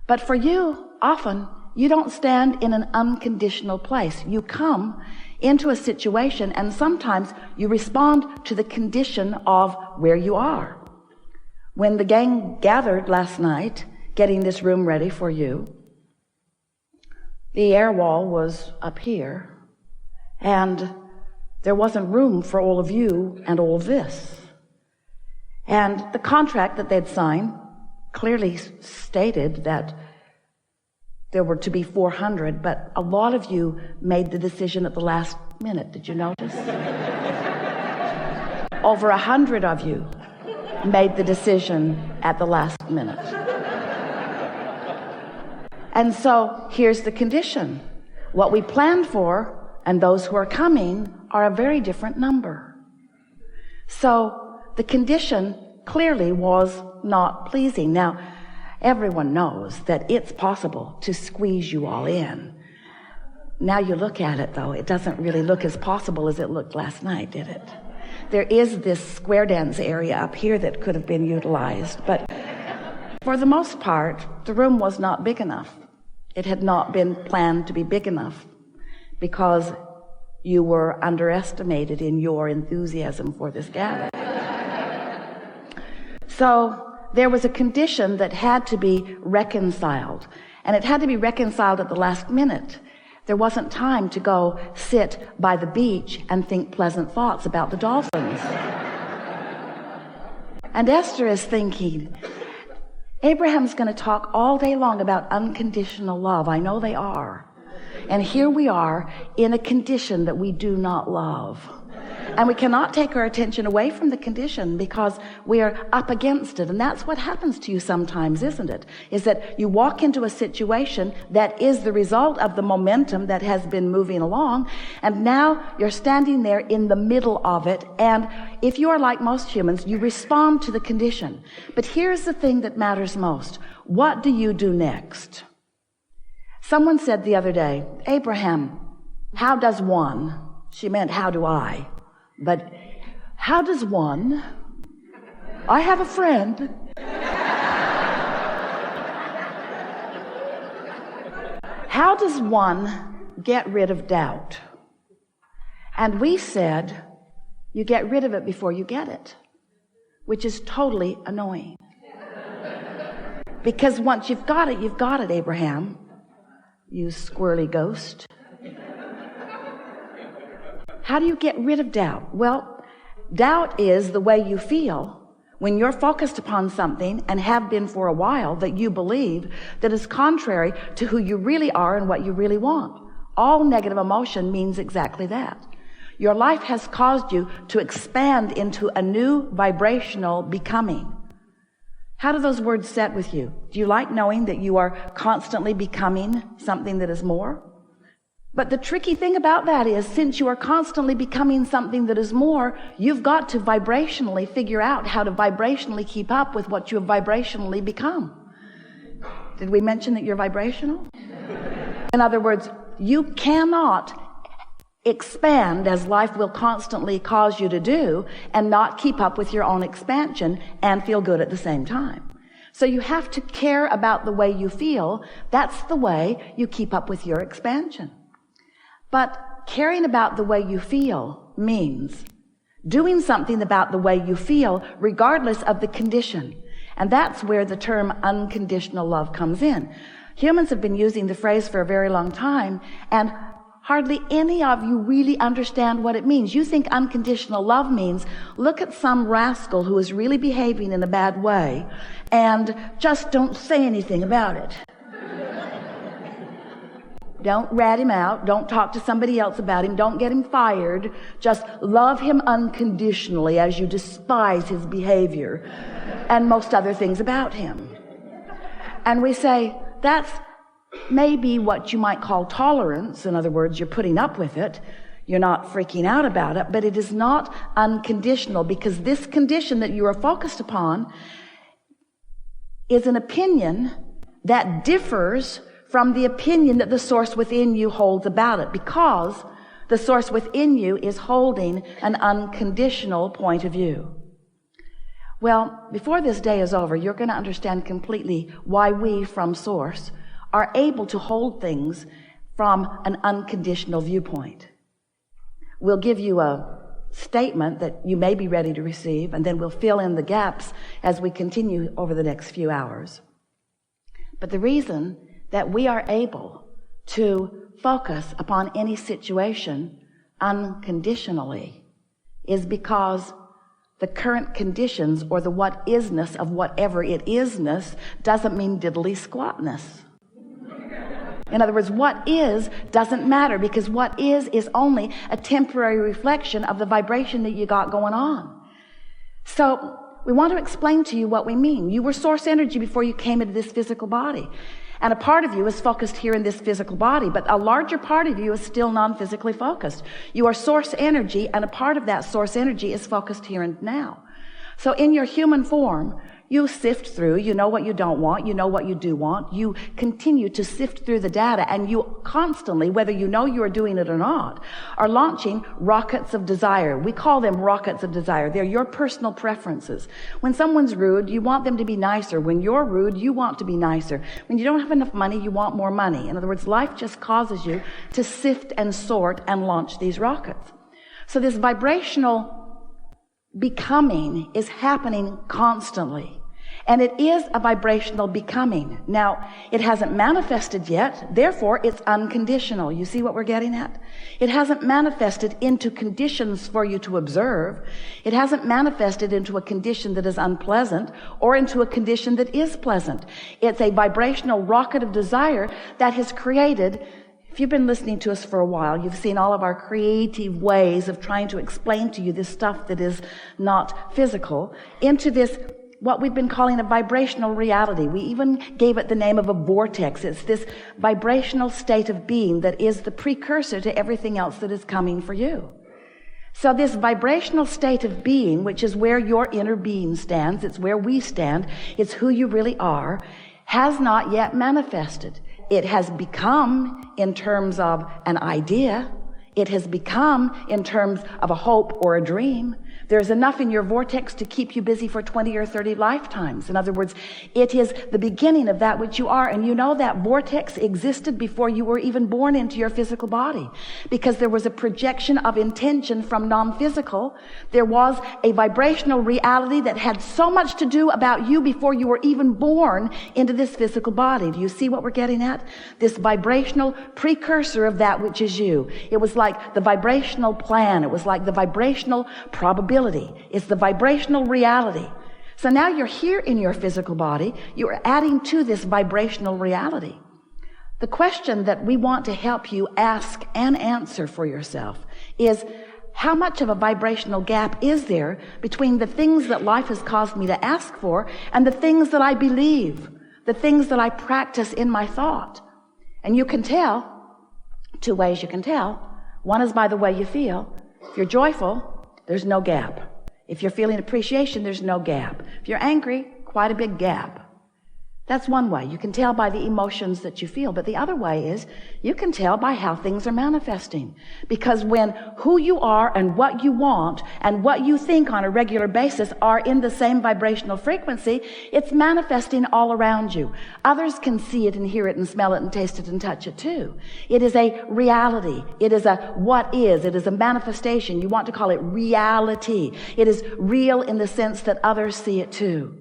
But for you, often, you don't stand in an unconditional place. You come into a situation and sometimes you respond to the condition of where you are. When the gang gathered last night, getting this room ready for you, the air wall was up here, and there wasn't room for all of you and all of this. And the contract that they'd signed clearly stated that there were to be 400, but a lot of you made the decision at the last minute. Did you notice? Over 100 of you made the decision at the last minute. And so here's the condition. What we planned for and those who are coming are a very different number. So the condition clearly was not pleasing. Now, everyone knows that it's possible to squeeze you all in. Now you look at it, though, it doesn't really look as possible as it looked last night, did it? There is this square dance area up here that could have been utilized, but for the most part, the room was not big enough. It had not been planned to be big enough because you were underestimated in your enthusiasm for this gathering. So there was a condition that had to be reconciled, and it had to be reconciled at the last minute. There wasn't time to go sit by the beach and think pleasant thoughts about the dolphins. And Esther is thinking, Abraham's going to talk all day long about unconditional love. I know they are. And here we are in a condition that we do not love. And we cannot take our attention away from the condition because we are up against it. And that's what happens to you sometimes, isn't it? Is that you walk into a situation that is the result of the momentum that has been moving along. And now you're standing there in the middle of it. And if you are like most humans, you respond to the condition. But here's the thing that matters most. What do you do next? Someone said the other day, Abraham, how does one? She meant, how do I? But how does one? I have a friend. How does one get rid of doubt? And we said, you get rid of it before you get it, which is totally annoying. Because once you've got it, Abraham, you squirrely ghost. How do you get rid of doubt? Well, doubt is the way you feel when you're focused upon something and have been for a while that you believe that is contrary to who you really are and what you really want. All negative emotion means exactly that. Your life has caused you to expand into a new vibrational becoming. How do those words set with you? Do you like knowing that you are constantly becoming something that is more? But the tricky thing about that is, since you are constantly becoming something that is more, you've got to vibrationally figure out how to vibrationally keep up with what you have vibrationally become. Did we mention that you're vibrational? In other words, you cannot expand as life will constantly cause you to do and not keep up with your own expansion and feel good at the same time. So you have to care about the way you feel. That's the way you keep up with your expansion. But caring about the way you feel means doing something about the way you feel regardless of the condition. And that's where the term unconditional love comes in. Humans have been using the phrase for a very long time, and hardly any of you really understand what it means. You think unconditional love means look at some rascal who is really behaving in a bad way and just don't say anything about it. Don't rat him out. Don't talk to somebody else about him. Don't get him fired. Just love him unconditionally as you despise his behavior and most other things about him. And we say, that's maybe what you might call tolerance. In other words, you're putting up with it. You're not freaking out about it, but it is not unconditional, because this condition that you are focused upon is an opinion that differs from the opinion that the source within you holds about it, because the source within you is holding an unconditional point of view. Well, before this day is over, you're going to understand completely why we from Source are able to hold things from an unconditional viewpoint. We'll give you a statement that you may be ready to receive, and then we'll fill in the gaps as we continue over the next few hours. But the reason that we are able to focus upon any situation unconditionally is because the current conditions or the what isness of whatever it isness doesn't mean diddly squatness. In other words, what is doesn't matter, because what is only a temporary reflection of the vibration that you got going on. So we want to explain to you what we mean. You were source energy before you came into this physical body. And a part of you is focused here in this physical body, but a larger part of you is still non-physically focused. You are source energy, and a part of that source energy is focused here and now. So in your human form, you sift through, you know what you don't want, you know what you do want. You continue to sift through the data, and you constantly, whether you know you are doing it or not, are launching rockets of desire. We call them rockets of desire. They're your personal preferences. When someone's rude, you want them to be nicer. When you're rude, you want to be nicer. When you don't have enough money, you want more money. In other words, life just causes you to sift and sort and launch these rockets. So this vibrational becoming is happening constantly. And it is a vibrational becoming. Now, it hasn't manifested yet, therefore it's unconditional. You see what we're getting at? It hasn't manifested into conditions for you to observe. It hasn't manifested into a condition that is unpleasant or into a condition that is pleasant. It's a vibrational rocket of desire that has created. If you've been listening to us for a while, you've seen all of our creative ways of trying to explain to you this stuff that is not physical into this, what we've been calling a vibrational reality. We even gave it the name of a vortex. It's this vibrational state of being that is the precursor to everything else that is coming for you. So this vibrational state of being, which is where your inner being stands, it's where we stand, it's who you really are, has not yet manifested. It has become in terms of an idea. It has become in terms of a hope or a dream. There's enough in your vortex to keep you busy for 20 or 30 lifetimes. In other words, it is the beginning of that which you are. And you know that vortex existed before you were even born into your physical body, because there was a projection of intention from non-physical. There was a vibrational reality that had so much to do about you before you were even born into this physical body. Do you see what we're getting at? This vibrational precursor of that which is you. It was like the vibrational plan. It was like the vibrational probability. It's the vibrational reality. So now you're here in your physical body. You're adding to this vibrational reality. The question that we want to help you ask and answer for yourself is, how much of a vibrational gap is there between the things that life has caused me to ask for and the things that I believe, the things that I practice in my thought? And you can tell, two ways you can tell. One is by the way you feel. If you're joyful, there's no gap. If you're feeling appreciation, there's no gap. If you're angry, quite a big gap. That's one way. You can tell by the emotions that you feel. But the other way is you can tell by how things are manifesting. Because when who you are and what you want and what you think on a regular basis are in the same vibrational frequency, it's manifesting all around you. Others can see it and hear it and smell it and taste it and touch it too. It is a reality. It is a what is. It is a manifestation. You want to call it reality. It is real in the sense that others see it too.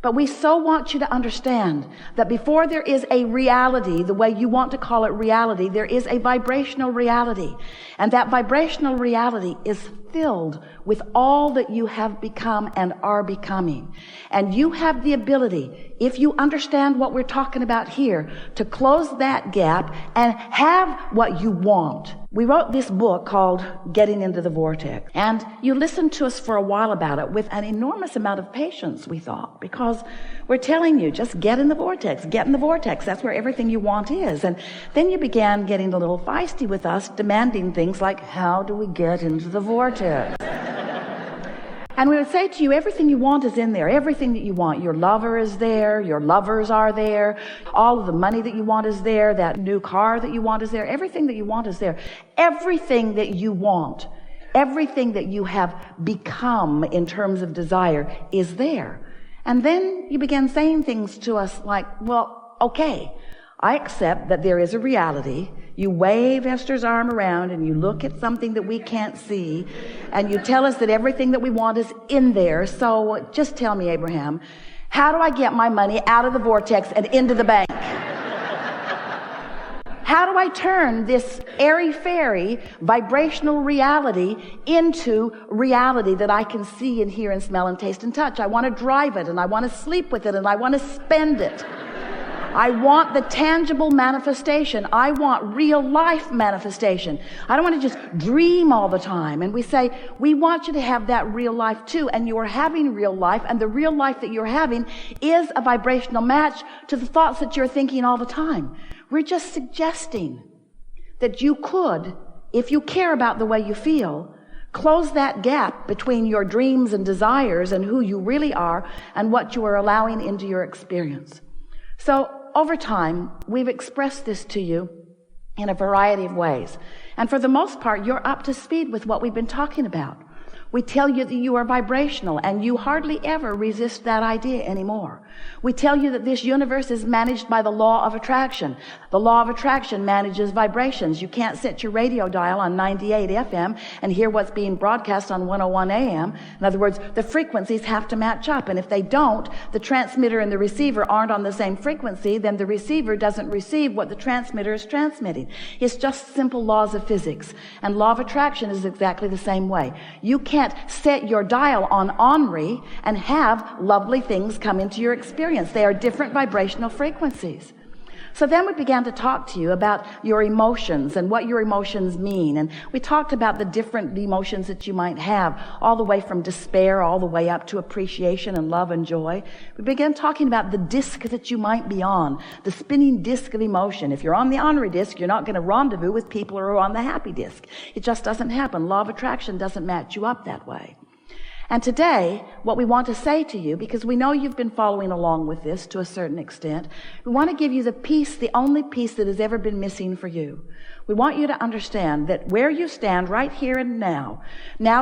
But we so want you to understand that before there is a reality, the way you want to call it reality, there is a vibrational reality. And that vibrational reality is filled with all that you have become and are becoming. And you have the ability, if you understand what we're talking about here, to close that gap and have what you want. We wrote this book called Getting into the Vortex. And you listened to us for a while about it with an enormous amount of patience, we thought, because we're telling you, just get in the vortex, get in the vortex. That's where everything you want is. And then you began getting a little feisty with us, demanding things like, how do we get into the vortex? And we would say to you, everything you want is in there. Everything that you want. Your lover is there. Your lovers are there. All of the money that you want is there. That new car that you want is there. Everything that you want is there. Everything that you want Everything that you have become in terms of desire is there. And then you began saying things to us like, well, okay, I accept that there is a reality. You wave Esther's arm around and you look at something that we can't see and you tell us that everything that we want is in there. So just tell me, Abraham, how do I get my money out of the vortex and into the bank? How do I turn this airy-fairy vibrational reality into reality that I can see and hear and smell and taste and touch? I want to drive it and I want to sleep with it and I want to spend it. I want the tangible manifestation. I want real life manifestation. I don't want to just dream all the time. And we say, we want you to have that real life too. And you are having real life. And the real life that you're having is a vibrational match to the thoughts that you're thinking all the time. We're just suggesting that you could, if you care about the way you feel, close that gap between your dreams and desires and who you really are and what you are allowing into your experience. So over time, we've expressed this to you in a variety of ways. And for the most part, you're up to speed with what we've been talking about. We tell you that you are vibrational, and you hardly ever resist that idea anymore. We tell you that this universe is managed by the law of attraction. The law of attraction manages vibrations. You can't set your radio dial on 98 FM and hear what's being broadcast on 101 AM. In other words, the frequencies have to match up, and if they don't, the transmitter and the receiver aren't on the same frequency, then the receiver doesn't receive what the transmitter is transmitting. It's just simple laws of physics, and law of attraction is exactly the same way. You can't set your dial on Henri and have lovely things come into your experience. They are different vibrational frequencies. So then we began to talk to you about your emotions and what your emotions mean. And we talked about the different emotions that you might have, all the way from despair all the way up to appreciation and love and joy. We began talking about the disc that you might be on, the spinning disc of emotion. If you're on the Henri disc, you're not going to rendezvous with people who are on the happy disc. It just doesn't happen. Law of attraction doesn't match you up that way. And today, what we want to say to you, because we know you've been following along with this to a certain extent, we want to give you the piece, the only piece that has ever been missing for you. We want you to understand that where you stand right here and now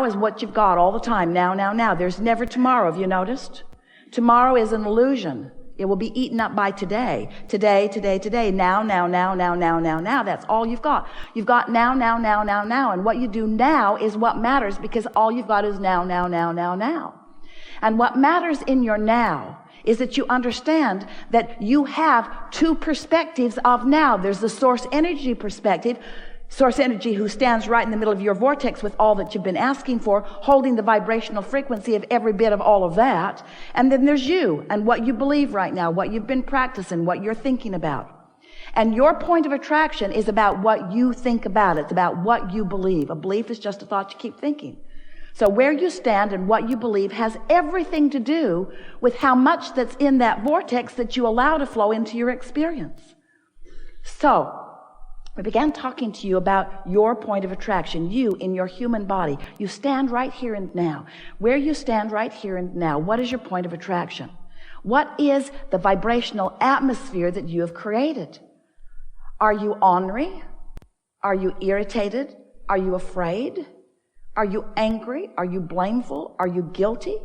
is what you've got all the time, now. There's never tomorrow, have you noticed? Tomorrow is an illusion. It will be eaten up by today. Today. Now. That's all you've got. You've got now. And what you do now is what matters, because all you've got is now. And what matters in your now is that you understand that you have two perspectives of now. There's the source energy perspective. Source energy who stands right in the middle of your vortex with all that you've been asking for, holding the vibrational frequency of every bit of all of that. And then there's you and what you believe right now, what you've been practicing, what you're thinking about. And your point of attraction is about what you think about. It's about what you believe. A belief is just a thought you keep thinking. So where you stand and what you believe has everything to do with how much that's in that vortex that you allow to flow into your experience. So we began talking to you about your point of attraction, you in your human body. You stand right here and now. Where you stand right here and now, what is your point of attraction? What is the vibrational atmosphere that you have created? Are you ornery? Are you irritated? Are you afraid? Are you angry? Are you blameful? Are you guilty?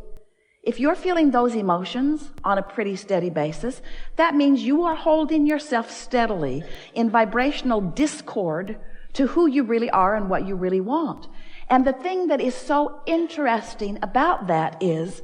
If you're feeling those emotions on a pretty steady basis, that means you are holding yourself steadily in vibrational discord to who you really are and what you really want. And the thing that is so interesting about that is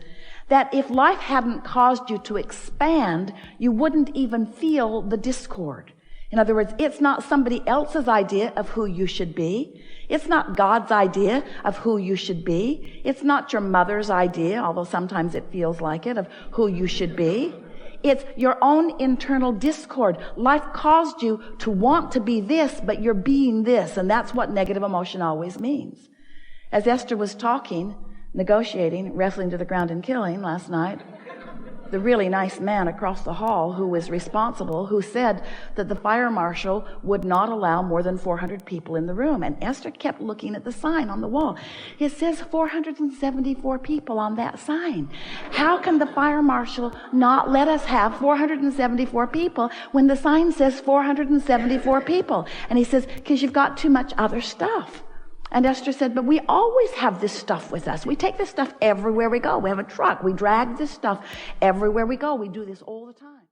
that if life hadn't caused you to expand, you wouldn't even feel the discord. In other words, it's not somebody else's idea of who you should be. It's not God's idea of who you should be. It's not your mother's idea, although sometimes it feels like it, of who you should be. It's your own internal discord. Life caused you to want to be this, but you're being this, and that's what negative emotion always means. As Esther was talking, negotiating, wrestling to the ground and killing last night, the really nice man across the hall who was responsible, who said that the fire marshal would not allow more than 400 people in the room. And Esther kept looking at the sign on the wall. It says 474 people on that sign. How can the fire marshal not let us have 474 people when the sign says 474 people? And he says, because you've got too much other stuff. And Esther said, but we always have this stuff with us. We take this stuff everywhere we go. We have a truck. We drag this stuff everywhere we go. We do this all the time.